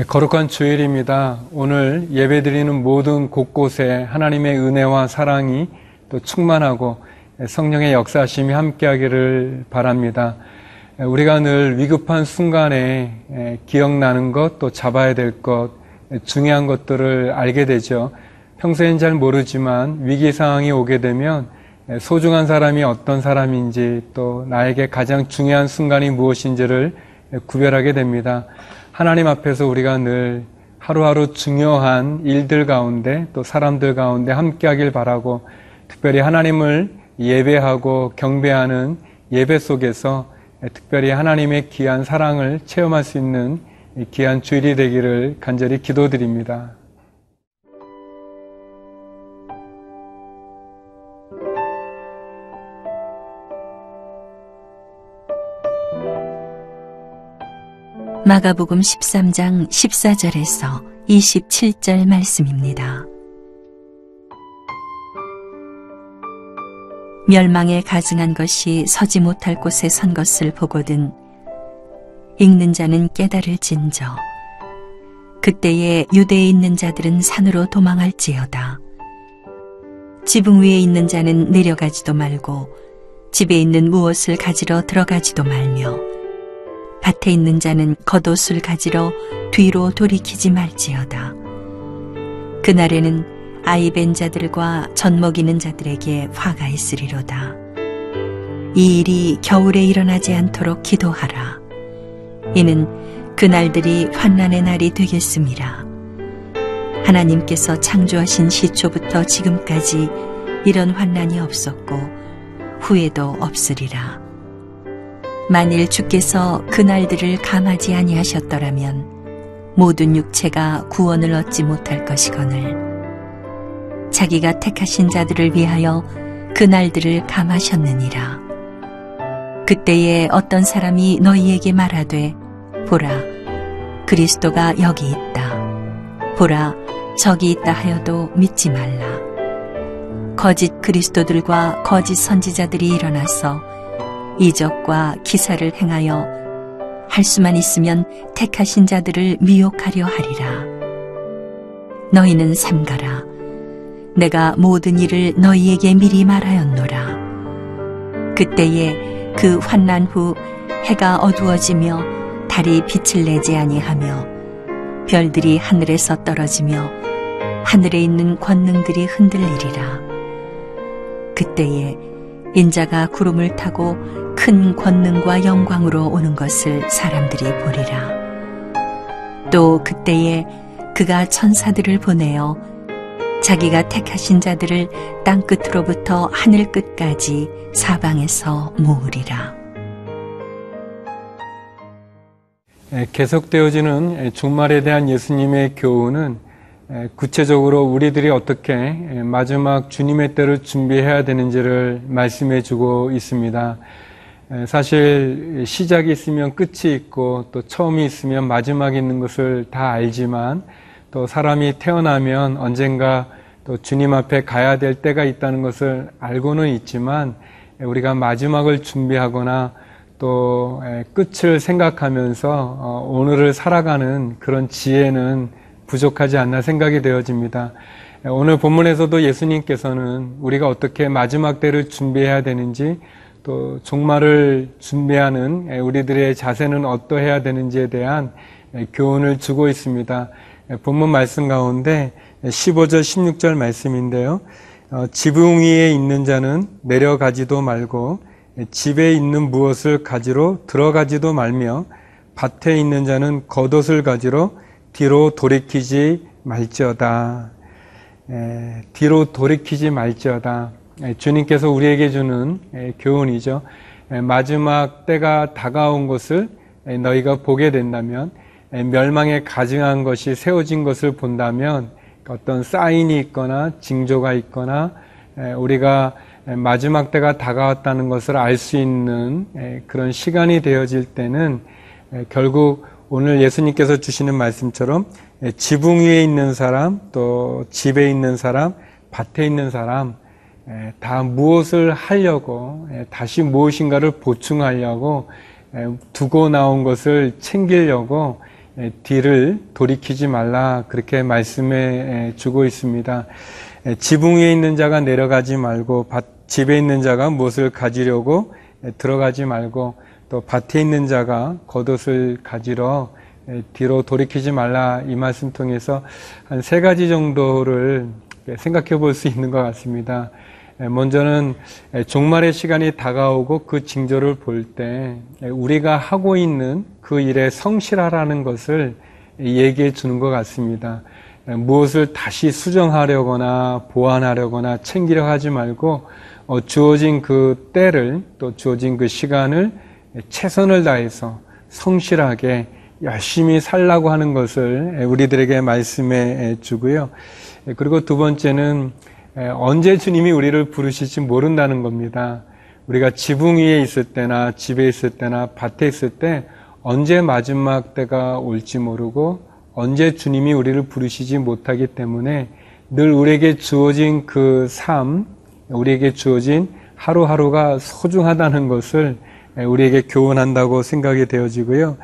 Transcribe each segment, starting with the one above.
거룩한 주일입니다. 오늘 예배드리는 모든 곳곳에 하나님의 은혜와 사랑이 또 충만하고 성령의 역사하심이 함께하기를 바랍니다. 우리가 늘 위급한 순간에 기억나는 것, 또 잡아야 될 것, 중요한 것들을 알게 되죠. 평소엔 잘 모르지만 위기 상황이 오게 되면 소중한 사람이 어떤 사람인지, 또 나에게 가장 중요한 순간이 무엇인지를 구별하게 됩니다. 하나님 앞에서 우리가 늘 하루하루 중요한 일들 가운데 또 사람들 가운데 함께하길 바라고, 특별히 하나님을 예배하고 경배하는 예배 속에서 특별히 하나님의 귀한 사랑을 체험할 수 있는 귀한 주일이 되기를 간절히 기도드립니다. 마가복음 13장 14절에서 27절 말씀입니다. 멸망에 가증한 것이 서지 못할 곳에 선 것을 보거든 읽는 자는 깨달을진저 그때에 유대에 있는 자들은 산으로 도망할지어다. 지붕 위에 있는 자는 내려가지도 말고 집에 있는 무엇을 가지러 들어가지도 말며 밭에 있는 자는 겉옷을 가지러 뒤로 돌이키지 말지어다. 그날에는 아이 벤 자들과 젖 먹이는 자들에게 화가 있으리로다. 이 일이 겨울에 일어나지 않도록 기도하라. 이는 그날들이 환난의 날이 되겠음이라. 하나님께서 창조하신 시초부터 지금까지 이런 환난이 없었고 후에도 없으리라. 만일 주께서 그날들을 감하지 아니하셨더라면 모든 육체가 구원을 얻지 못할 것이거늘 자기가 택하신 자들을 위하여 그날들을 감하셨느니라. 그때에 어떤 사람이 너희에게 말하되 보라 그리스도가 여기 있다, 보라 저기 있다 하여도 믿지 말라. 거짓 그리스도들과 거짓 선지자들이 일어나서 이적과 기사를 행하여 할 수만 있으면 택하신 자들을 미혹하려 하리라. 너희는 삼가라. 내가 모든 일을 너희에게 미리 말하였노라. 그때에 그 환난 후 해가 어두워지며 달이 빛을 내지 아니하며 별들이 하늘에서 떨어지며 하늘에 있는 권능들이 흔들리리라. 그때에 인자가 구름을 타고 큰 권능과 영광으로 오는 것을 사람들이 보리라. 또 그때에 그가 천사들을 보내어 자기가 택하신 자들을 땅 끝으로부터 하늘 끝까지 사방에서 모으리라. 계속되어지는 종말에 대한 예수님의 교훈은 구체적으로 우리들이 어떻게 마지막 주님의 때를 준비해야 되는지를 말씀해 주고 있습니다. 사실 시작이 있으면 끝이 있고 또 처음이 있으면 마지막이 있는 것을 다 알지만, 또 사람이 태어나면 언젠가 또 주님 앞에 가야 될 때가 있다는 것을 알고는 있지만, 우리가 마지막을 준비하거나 또 끝을 생각하면서 오늘을 살아가는 그런 지혜는 부족하지 않나 생각이 되어집니다. 오늘 본문에서도 예수님께서는 우리가 어떻게 마지막 때를 준비해야 되는지, 또 종말을 준비하는 우리들의 자세는 어떠해야 되는지에 대한 교훈을 주고 있습니다. 본문 말씀 가운데 15절 16절 말씀인데요. 지붕 위에 있는 자는 내려가지도 말고 집에 있는 무엇을 가지러 들어가지도 말며 밭에 있는 자는 겉옷을 가지러 뒤로 돌이키지 말지어다. 뒤로 돌이키지 말지어다. 주님께서 우리에게 주는 교훈이죠. 마지막 때가 다가온 것을 너희가 보게 된다면, 멸망에 가증한 것이 세워진 것을 본다면 어떤 사인이 있거나 징조가 있거나 우리가 마지막 때가 다가왔다는 것을 알 수 있는 그런 시간이 되어질 때는 결국 오늘 예수님께서 주시는 말씀처럼 지붕 위에 있는 사람, 또 집에 있는 사람, 밭에 있는 사람 다 무엇을 하려고, 다시 무엇인가를 보충하려고, 두고 나온 것을 챙기려고 뒤를 돌이키지 말라, 그렇게 말씀해 주고 있습니다. 지붕 위에 있는 자가 내려가지 말고 집에 있는 자가 무엇을 가지려고 들어가지 말고, 또 밭에 있는 자가 겉옷을 가지러 뒤로 돌이키지 말라, 이 말씀 통해서 한 3가지 정도를 생각해 볼 수 있는 것 같습니다. 먼저는 종말의 시간이 다가오고 그 징조를 볼 때 우리가 하고 있는 그 일에 성실하라는 것을 얘기해 주는 것 같습니다. 무엇을 다시 수정하려거나 보완하려거나 챙기려 하지 말고 주어진 그 때를, 또 주어진 그 시간을 최선을 다해서 성실하게 열심히 살라고 하는 것을 우리들에게 말씀해 주고요. 그리고 2번째는 언제 주님이 우리를 부르실지 모른다는 겁니다. 우리가 지붕 위에 있을 때나 집에 있을 때나 밭에 있을 때 언제 마지막 때가 올지 모르고 언제 주님이 우리를 부르시지 못하기 때문에 늘 우리에게 주어진 그 삶, 우리에게 주어진 하루하루가 소중하다는 것을 우리에게 교훈한다고 생각이 되어지고요.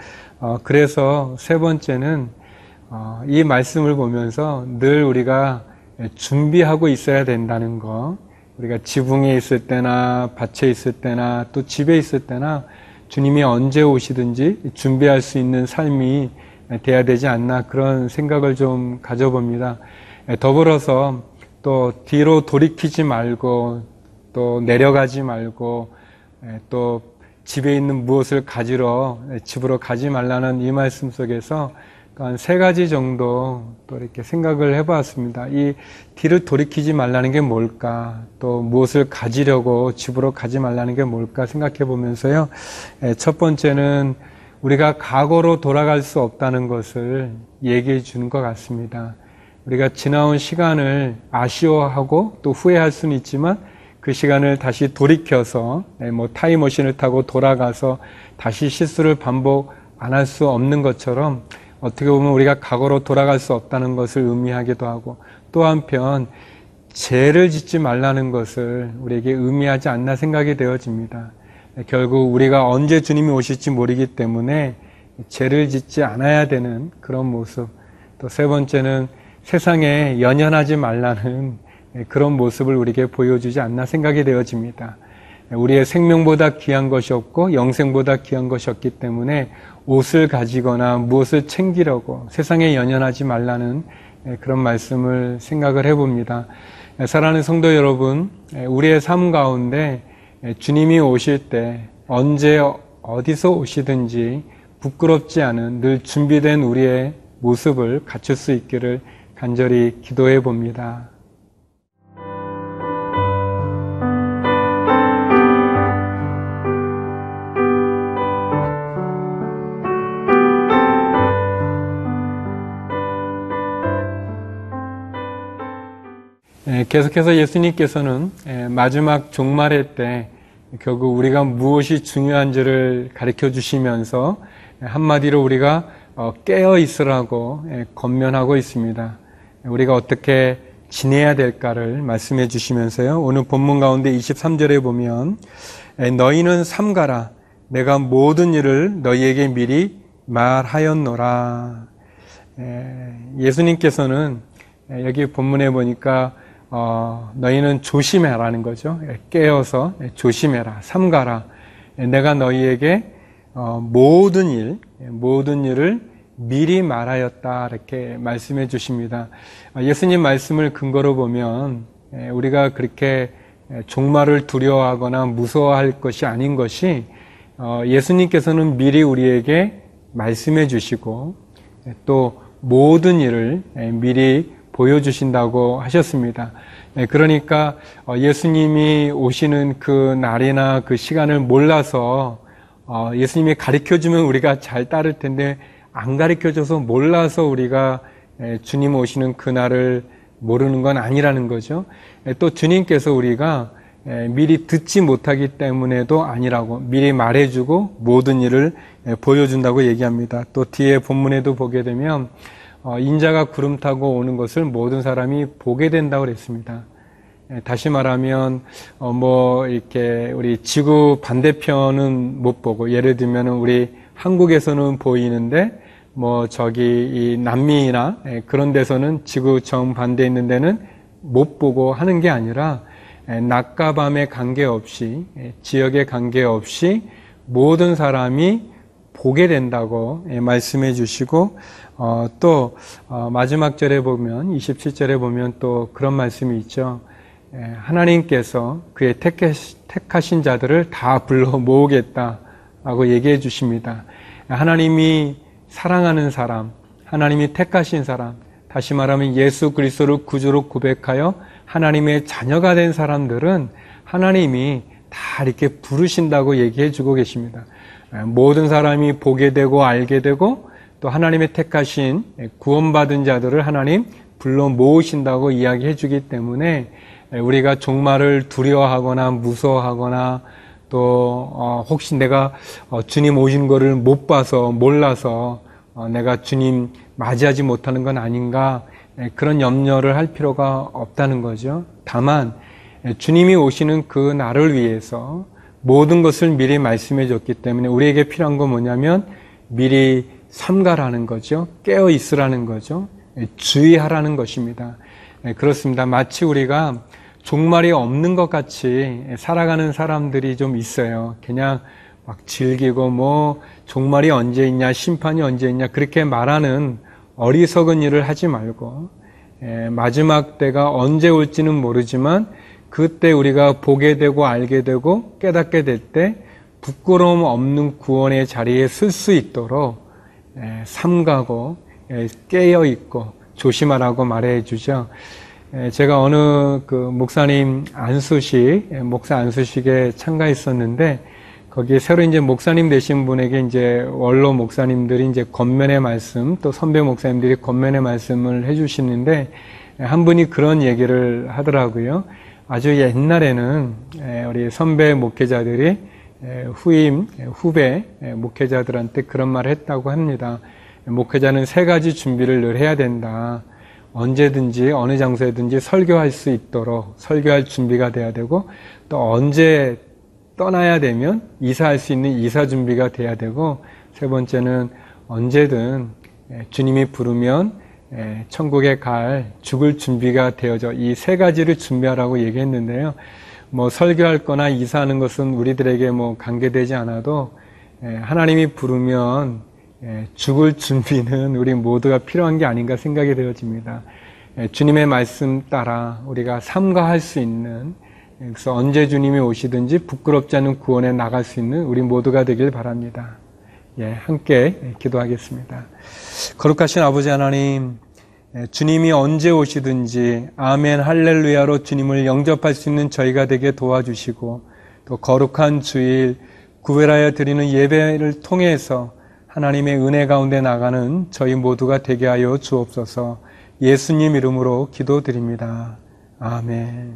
그래서 3번째는 이 말씀을 보면서 늘 우리가 준비하고 있어야 된다는 거, 우리가 지붕에 있을 때나 밭에 있을 때나 또 집에 있을 때나 주님이 언제 오시든지 준비할 수 있는 삶이 돼야 되지 않나, 그런 생각을 좀 가져봅니다. 더불어서 또 뒤로 돌이키지 말고 또 내려가지 말고 또 집에 있는 무엇을 가지러 집으로 가지 말라는 이 말씀 속에서 한 3가지 정도 또 이렇게 생각을 해봤습니다. 이 뒤를 돌이키지 말라는 게 뭘까? 또 무엇을 가지려고 집으로 가지 말라는 게 뭘까 생각해 보면서요. 첫 번째는 우리가 과거로 돌아갈 수 없다는 것을 얘기해 주는 것 같습니다. 우리가 지나온 시간을 아쉬워하고 또 후회할 수는 있지만 그 시간을 다시 돌이켜서 타임머신을 타고 돌아가서 다시 실수를 반복 안 할 수 없는 것처럼 어떻게 보면 우리가 과거로 돌아갈 수 없다는 것을 의미하기도 하고, 또 한편 죄를 짓지 말라는 것을 우리에게 의미하지 않나 생각이 되어집니다. 결국 우리가 언제 주님이 오실지 모르기 때문에 죄를 짓지 않아야 되는 그런 모습, 또 3번째는 세상에 연연하지 말라는 그런 모습을 우리에게 보여주지 않나 생각이 되어집니다. 우리의 생명보다 귀한 것이 없고 영생보다 귀한 것이 없기 때문에 옷을 가지거나 무엇을 챙기려고 세상에 연연하지 말라는 그런 말씀을 생각을 해봅니다. 사랑하는 성도 여러분, 우리의 삶 가운데 주님이 오실 때 언제 어디서 오시든지 부끄럽지 않은 늘 준비된 우리의 모습을 갖출 수 있기를 간절히 기도해 봅니다. 계속해서 예수님께서는 마지막 종말의 때 결국 우리가 무엇이 중요한지를 가르쳐 주시면서 한마디로 우리가 깨어 있으라고 권면하고 있습니다. 우리가 어떻게 지내야 될까를 말씀해 주시면서요. 오늘 본문 가운데 23절에 보면 너희는 삼가라. 내가 모든 일을 너희에게 미리 말하였노라. 예수님께서는 여기 본문에 보니까 너희는 조심해라는 거죠. 깨어서 조심해라, 삼가라. 내가 너희에게 모든 일을 미리 말하였다, 이렇게 말씀해 주십니다. 예수님 말씀을 근거로 보면 우리가 그렇게 종말을 두려워하거나 무서워할 것이 아닌 것이, 예수님께서는 미리 우리에게 말씀해 주시고 또 모든 일을 미리 보여주신다고 하셨습니다. 그러니까 예수님이 오시는 그 날이나 그 시간을 몰라서 예수님이 가르쳐주면 우리가 잘 따를 텐데 안 가르쳐줘서 몰라서 우리가 주님 오시는 그날을 모르는 건 아니라는 거죠. 또 주님께서 우리가 미리 듣지 못하기 때문에도 아니라고 미리 말해주고 모든 일을 보여준다고 얘기합니다. 또 뒤에 본문에도 보게 되면 인자가 구름 타고 오는 것을 모든 사람이 보게 된다고 그랬습니다. 다시 말하면 이렇게 우리 지구 반대편은 못 보고, 예를 들면 우리 한국에서는 보이는데 저기 이 남미나 그런 데서는 지구 정반대에 있는 데는 못 보고 하는 게 아니라 낮과 밤에 관계없이, 지역에 관계없이 모든 사람이 보게 된다고 말씀해 주시고, 또 마지막 절에 보면 27절에 보면 또 그런 말씀이 있죠. 하나님께서 그의 택하신 자들을 다 불러 모으겠다라고 얘기해 주십니다. 하나님이 사랑하는 사람, 하나님이 택하신 사람, 다시 말하면 예수 그리스도를 구주로 고백하여 하나님의 자녀가 된 사람들은 하나님이 다 이렇게 부르신다고 얘기해 주고 계십니다. 모든 사람이 보게 되고 알게 되고 또 하나님의 택하신 구원받은 자들을 하나님 불러 모으신다고 이야기해 주기 때문에 우리가 종말을 두려워하거나 무서워하거나 또 혹시 내가 주님 오신 거를 못 봐서 몰라서 내가 주님 맞이하지 못하는 건 아닌가, 그런 염려를 할 필요가 없다는 거죠. 다만 주님이 오시는 그 날을 위해서 모든 것을 미리 말씀해 줬기 때문에 우리에게 필요한 건 뭐냐면 미리 삼가라는 거죠. 깨어 있으라는 거죠. 주의하라는 것입니다. 그렇습니다. 마치 우리가 종말이 없는 것 같이 살아가는 사람들이 좀 있어요. 그냥 막 즐기고 종말이 언제 있냐, 심판이 언제 있냐, 그렇게 말하는 어리석은 일을 하지 말고 마지막 때가 언제 올지는 모르지만 그때 우리가 보게 되고 알게 되고 깨닫게 될 때 부끄러움 없는 구원의 자리에 설 수 있도록 삼가고 깨어 있고 조심하라고 말해 주죠. 제가 어느 그 목사님 목사 안수식에 참가했었는데, 거기에 새로 이제 목사님 되신 분에게 이제 원로 목사님들이 이제 겉면의 말씀, 또 선배 목사님들이 겉면의 말씀을 해주시는데, 한 분이 그런 얘기를 하더라고요. 아주 옛날에는 우리 선배 목회자들이 후배 목회자들한테 그런 말을 했다고 합니다. 목회자는 3가지 준비를 늘 해야 된다. 언제든지 어느 장소에든지 설교할 수 있도록 설교할 준비가 돼야 되고, 또 언제 떠나야 되면 이사할 수 있는 이사 준비가 돼야 되고, 3번째는 언제든 주님이 부르면 천국에 갈 죽을 준비가 되어져, 이 3가지를 준비하라고 얘기했는데요. 설교할 거나 이사하는 것은 우리들에게 관계되지 않아도 하나님이 부르면 죽을 준비는 우리 모두가 필요한 게 아닌가 생각이 되어집니다. 주님의 말씀 따라 우리가 삼가할 수 있는, 그래서 언제 주님이 오시든지 부끄럽지 않은 구원에 나갈 수 있는 우리 모두가 되길 바랍니다. 함께 기도하겠습니다. 거룩하신 아버지 하나님, 주님이 언제 오시든지 아멘 할렐루야로 주님을 영접할 수 있는 저희가 되게 도와주시고, 또 거룩한 주일 구별하여 드리는 예배를 통해서 하나님의 은혜 가운데 나가는 저희 모두가 되게 하여 주옵소서. 예수님 이름으로 기도드립니다. 아멘.